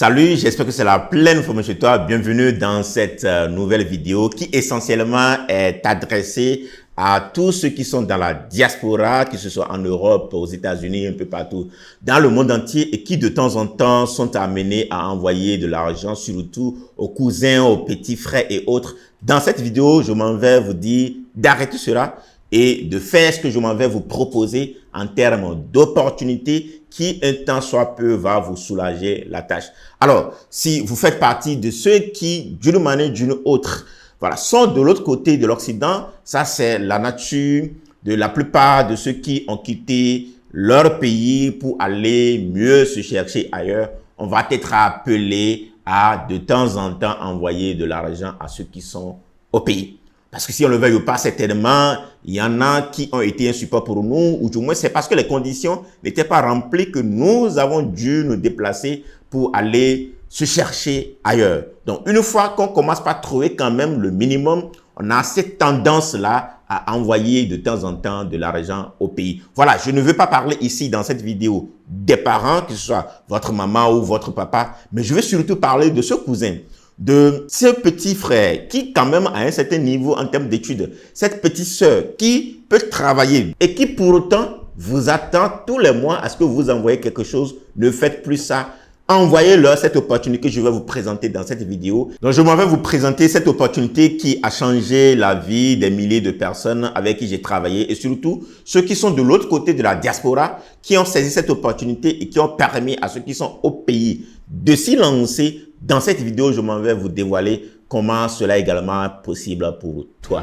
Salut, j'espère que c'est la pleine forme chez toi. Bienvenue dans cette nouvelle vidéo qui essentiellement est adressée à tous ceux qui sont dans la diaspora, que ce soit en Europe, aux États-Unis, un peu partout, dans le monde entier et qui de temps en temps sont amenés à envoyer de l'argent, surtout aux cousins, aux petits frères et autres. Dans cette vidéo, je m'en vais vous dire d'arrêter cela et de faire ce que je m'en vais vous proposer en termes d'opportunités qui, un temps soit peu, va vous soulager la tâche. Alors, si vous faites partie de ceux qui, d'une manière ou d'une autre, voilà, sont de l'autre côté de l'Occident, ça c'est la nature de la plupart de ceux qui ont quitté leur pays pour aller mieux se chercher ailleurs. On va être appelé à de temps en temps envoyer de l'argent à ceux qui sont au pays. Parce que si on ne le veuille pas, certainement, il y en a qui ont été un support pour nous, ou du moins c'est parce que les conditions n'étaient pas remplies que nous avons dû nous déplacer pour aller se chercher ailleurs. Donc, une fois qu'on commence par trouver quand même le minimum, on a cette tendance-là à envoyer de temps en temps de l'argent au pays. Voilà, je ne veux pas parler ici dans cette vidéo des parents, que ce soit votre maman ou votre papa, mais je veux surtout parler de ce cousin, de ce petit frère qui quand même a un certain niveau en termes d'études, cette petite sœur qui peut travailler et qui pourtant vous attend tous les mois à ce que vous envoyez quelque chose. Ne faites plus ça. Envoyez-leur cette opportunité que je vais vous présenter dans cette vidéo. Donc, je m'en vais vous présenter cette opportunité qui a changé la vie des milliers de personnes avec qui j'ai travaillé et surtout ceux qui sont de l'autre côté de la diaspora qui ont saisi cette opportunité et qui ont permis à ceux qui sont au pays de s'y lancer. Dans cette vidéo, je m'en vais vous dévoiler comment cela est également possible pour toi.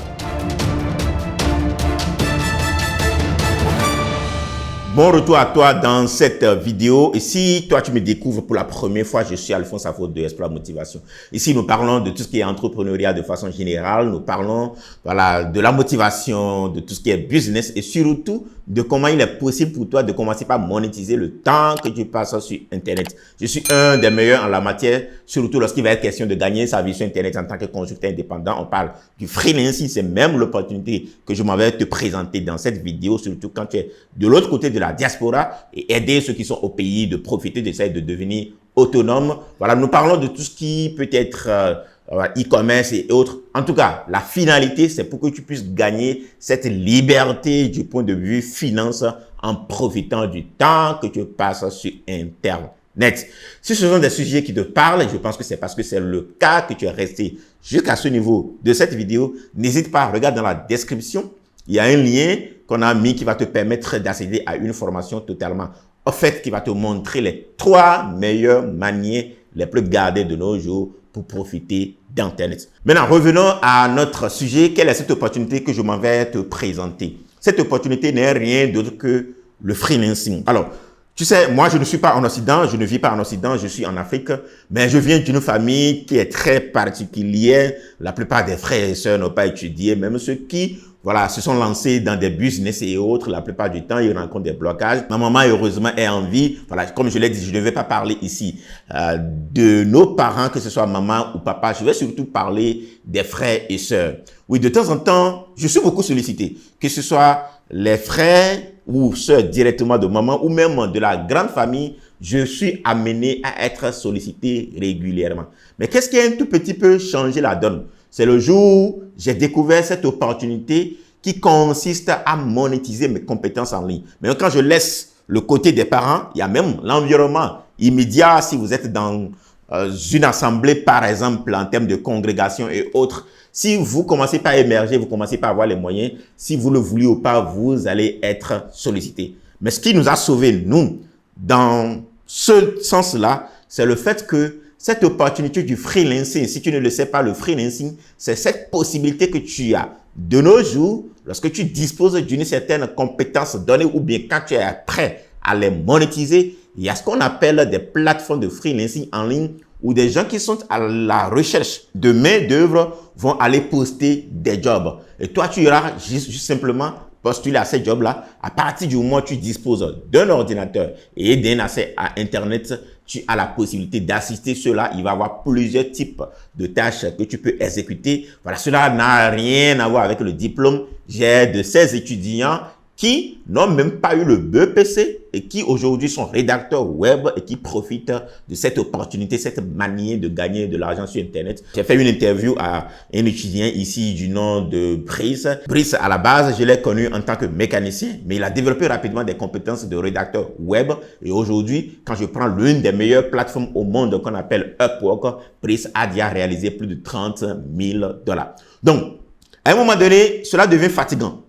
Bon retour à toi dans cette vidéo. Et si toi tu me découvres pour la première fois, je suis Alphonse Afo de Espoir Motivation. Ici, nous parlons de tout ce qui est entrepreneuriat de façon générale. Nous parlons voilà, de la motivation, de tout ce qui est business et surtout de comment il est possible pour toi de commencer par monétiser le temps que tu passes sur Internet. Je suis un des meilleurs en la matière, surtout lorsqu'il va être question de gagner sa vie sur Internet en tant que consultant indépendant. On parle du freelancing, c'est même l'opportunité que je m'en vais te présenter dans cette vidéo, surtout quand tu es de l'autre côté de la diaspora et aider ceux qui sont au pays de profiter de ça et de devenir autonomes. Voilà, nous parlons de tout ce qui peut être e-commerce et autres. En tout cas, la finalité, c'est pour que tu puisses gagner cette liberté du point de vue finance en profitant du temps que tu passes sur Internet. Si ce sont des sujets qui te parlent, je pense que c'est parce que c'est le cas que tu es resté jusqu'à ce niveau de cette vidéo. N'hésite pas, regarde dans la description. Il y a un lien qu'on a mis qui va te permettre d'accéder à une formation totalement offerte qui va te montrer les 3 meilleures manières les plus gardées de nos jours pour profiter d'Internet. Maintenant, revenons à notre sujet. Quelle est cette opportunité que je m'en vais te présenter? Cette opportunité n'est rien d'autre que le freelancing. Alors, tu sais, moi, je ne suis pas en Occident, je ne vis pas en Occident, je suis en Afrique, mais je viens d'une famille qui est très particulière. La plupart des frères et sœurs n'ont pas étudié, même ceux qui voilà, se sont lancés dans des business et autres. La plupart du temps, ils rencontrent des blocages. Ma maman, heureusement, est en vie. Voilà, comme je l'ai dit, je ne vais pas parler ici de nos parents, que ce soit maman ou papa. Je vais surtout parler des frères et sœurs. Oui, de temps en temps, je suis beaucoup sollicité, que ce soit les frères ou sœurs directement de maman ou même de la grande famille. Je suis amené à être sollicité régulièrement. Mais qu'est-ce qui a un tout petit peu changé la donne? C'est le jour où j'ai découvert cette opportunité qui consiste à monétiser mes compétences en ligne. Mais quand je laisse le côté des parents, il y a même l'environnement immédiat. Si vous êtes dans une assemblée, par exemple, en termes de congrégation et autres, si vous commencez par émerger, vous commencez par avoir les moyens, si vous le voulez ou pas, vous allez être sollicité. Mais ce qui nous a sauvés, nous, dans ce sens-là, c'est le fait que cette opportunité du freelancing, si tu ne le sais pas, le freelancing, c'est cette possibilité que tu as de nos jours, lorsque tu disposes d'une certaine compétence donnée ou bien quand tu es prêt à les monétiser, il y a ce qu'on appelle des plateformes de freelancing en ligne où des gens qui sont à la recherche de main-d'œuvre vont aller poster des jobs. Et toi, tu iras juste simplement postuler à ces jobs-là. À partir du moment où tu disposes d'un ordinateur et d'un accès à Internet, tu as la possibilité d'assister cela. Il va y avoir plusieurs types de tâches que tu peux exécuter. Voilà, cela n'a rien à voir avec le diplôme. J'ai de ces étudiants qui n'ont même pas eu le BEPC et qui aujourd'hui sont rédacteurs web et qui profitent de cette opportunité, cette manière de gagner de l'argent sur Internet. J'ai fait une interview à un étudiant ici du nom de Brice. Brice, à la base, je l'ai connu en tant que mécanicien, mais il a développé rapidement des compétences de rédacteur web. Et aujourd'hui, quand je prends l'une des meilleures plateformes au monde qu'on appelle Upwork, Brice a déjà réalisé plus de 30 000 $. Donc, à un moment donné, cela devient fatigant.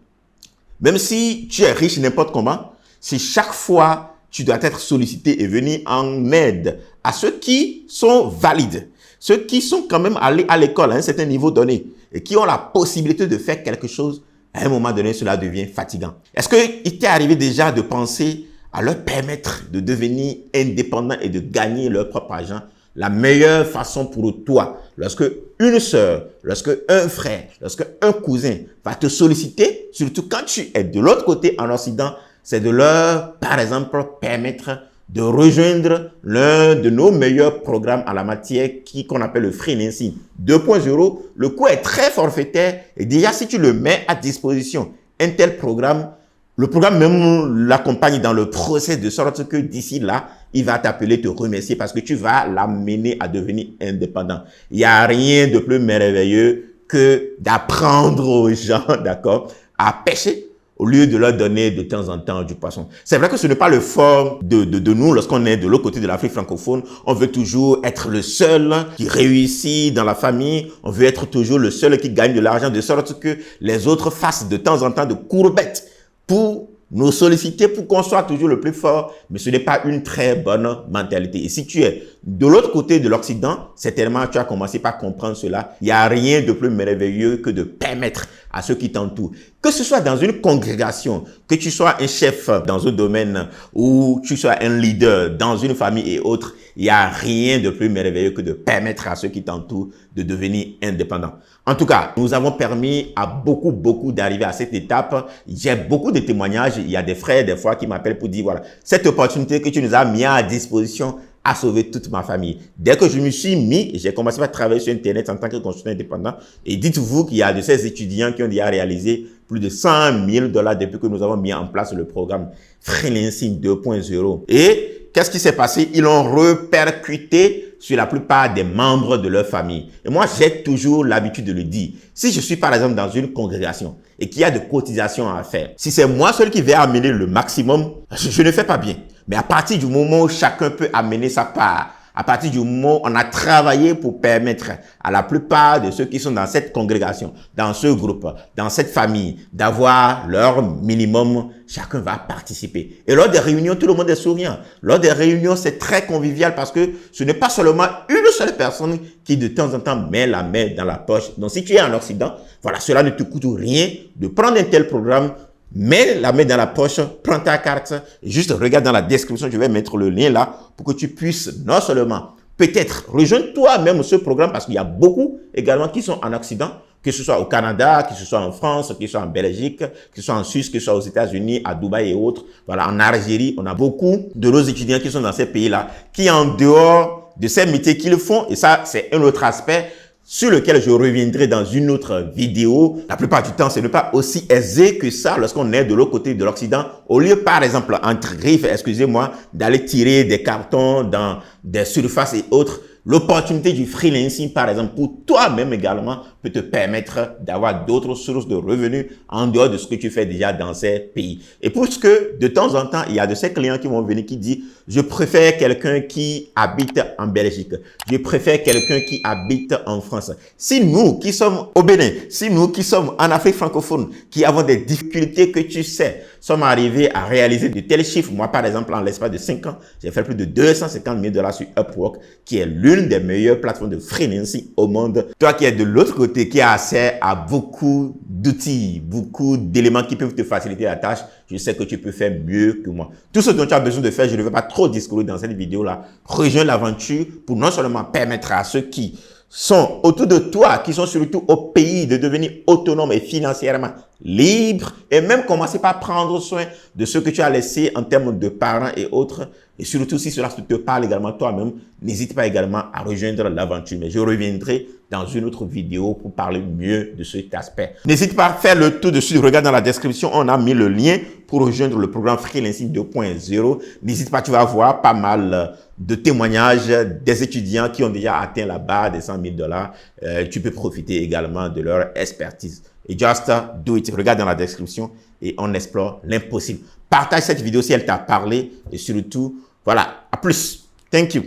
Même si tu es riche n'importe comment, si chaque fois tu dois être sollicité et venir en aide à ceux qui sont valides, ceux qui sont quand même allés à l'école à un certain niveau donné et qui ont la possibilité de faire quelque chose, à un moment donné, cela devient fatigant. Est-ce qu'il t'est arrivé déjà de penser à leur permettre de devenir indépendants et de gagner leur propre argent? La meilleure façon pour toi, lorsque une sœur, lorsque un frère, lorsque un cousin va te solliciter, surtout quand tu es de l'autre côté en Occident, c'est de leur, par exemple, permettre de rejoindre l'un de nos meilleurs programmes en la matière qu'on appelle le freelancing 2.0. Le coût est très forfaitaire et déjà si tu le mets à disposition, un tel programme, le programme même l'accompagne dans le process de sorte que d'ici là, il va t'appeler, te remercier parce que tu vas l'amener à devenir indépendant. Il n'y a rien de plus merveilleux que d'apprendre aux gens, d'accord, à pêcher au lieu de leur donner de temps en temps du poisson. C'est vrai que ce n'est pas le fort de nous lorsqu'on est de l'autre côté de l'Afrique francophone. On veut toujours être le seul qui réussit dans la famille. On veut être toujours le seul qui gagne de l'argent de sorte que les autres fassent de temps en temps de courbettes pour nous solliciter pour qu'on soit toujours le plus fort, mais ce n'est pas une très bonne mentalité. Et si tu es de l'autre côté de l'Occident, certainement tu as commencé par comprendre cela. Il n'y a rien de plus merveilleux que de permettre à ceux qui t'entourent, que ce soit dans une congrégation, que tu sois un chef dans un domaine ou tu sois un leader dans une famille et autres, il n'y a rien de plus merveilleux que de permettre à ceux qui t'entourent de devenir indépendants. En tout cas, nous avons permis à beaucoup d'arriver à cette étape. J'ai beaucoup de témoignages. Il y a des frères, des fois, qui m'appellent pour dire, voilà, cette opportunité que tu nous as mis à disposition a sauvé toute ma famille. Dès que je me suis mis, j'ai commencé à travailler sur Internet en tant que consultant indépendant. Et dites-vous qu'il y a de ces étudiants qui ont déjà réalisé plus de 100 000 $ depuis que nous avons mis en place le programme Freelancing 2.0. Et qu'est-ce qui s'est passé? Ils l'ont répercuté sur la plupart des membres de leur famille. Et moi, j'ai toujours l'habitude de le dire. Si je suis par exemple dans une congrégation et qu'il y a de cotisations à faire, si c'est moi seul qui vais amener le maximum, je ne fais pas bien. Mais à partir du moment où chacun peut amener sa part, à partir du moment où on a travaillé pour permettre à la plupart de ceux qui sont dans cette congrégation, dans ce groupe, dans cette famille, d'avoir leur minimum, chacun va participer. Et lors des réunions, tout le monde est souriant. Lors des réunions, c'est très convivial parce que ce n'est pas seulement une seule personne qui de temps en temps met la main dans la poche. Donc si tu es en Occident, voilà, cela ne te coûte rien de prendre un tel programme. Mets la main dans la poche, prends ta carte, juste regarde dans la description, je vais mettre le lien là pour que tu puisses non seulement peut-être rejoindre toi-même ce programme parce qu'il y a beaucoup également qui sont en Occident, que ce soit au Canada, que ce soit en France, que ce soit en Belgique, que ce soit en Suisse, que ce soit aux États-Unis, à Dubaï et autres. Voilà, en Algérie, on a beaucoup de nos étudiants qui sont dans ces pays-là, qui en dehors de ces métiers qu'ils font, et ça c'est un autre aspect, sur lequel je reviendrai dans une autre vidéo. La plupart du temps, ce n'est pas aussi aisé que ça lorsqu'on est de l'autre côté de l'Occident. Au lieu, par exemple, entre griffes, excusez-moi, d'aller tirer des cartons dans des surfaces et autres, l'opportunité du freelancing, par exemple, pour toi-même également, peut te permettre d'avoir d'autres sources de revenus en dehors de ce que tu fais déjà dans ces pays. Et puisque de temps en temps, il y a de ces clients qui vont venir qui disent « Je préfère quelqu'un qui habite en Belgique. Je préfère quelqu'un qui habite en France. » Si nous qui sommes au Bénin, si nous qui sommes en Afrique francophone, qui avons des difficultés que tu sais, sommes arrivés à réaliser de tels chiffres. Moi, par exemple, en l'espace de 5 ans, j'ai fait plus de 250 000 $ sur Upwork, qui est l'une des meilleures plateformes de freelancing au monde. Toi qui es de l'autre côté, qui a accès à beaucoup d'outils, beaucoup d'éléments qui peuvent te faciliter la tâche, je sais que tu peux faire mieux que moi. Tout ce dont tu as besoin de faire, je ne vais pas trop discourir dans cette vidéo-là. Rejoins l'aventure pour non seulement permettre à ceux qui sont autour de toi, qui sont surtout au pays, de devenir autonomes et financièrement libres et même commencer par prendre soin de ce que tu as laissé en termes de parents et autres. Et surtout, si cela te parle également toi-même, n'hésite pas également à rejoindre l'aventure. Mais je reviendrai dans une autre vidéo pour parler mieux de cet aspect. N'hésite pas à faire le tour dessus. Regarde dans la description, on a mis le lien pour rejoindre le programme Freelancing 2.0. N'hésite pas, tu vas voir pas mal de témoignages des étudiants qui ont déjà atteint la barre des 100 000 $. Tu peux profiter également de leur expertise. Et just do it. Regarde dans la description et on explore l'impossible. Partage cette vidéo si elle t'a parlé et surtout, voilà, à plus. Thank you.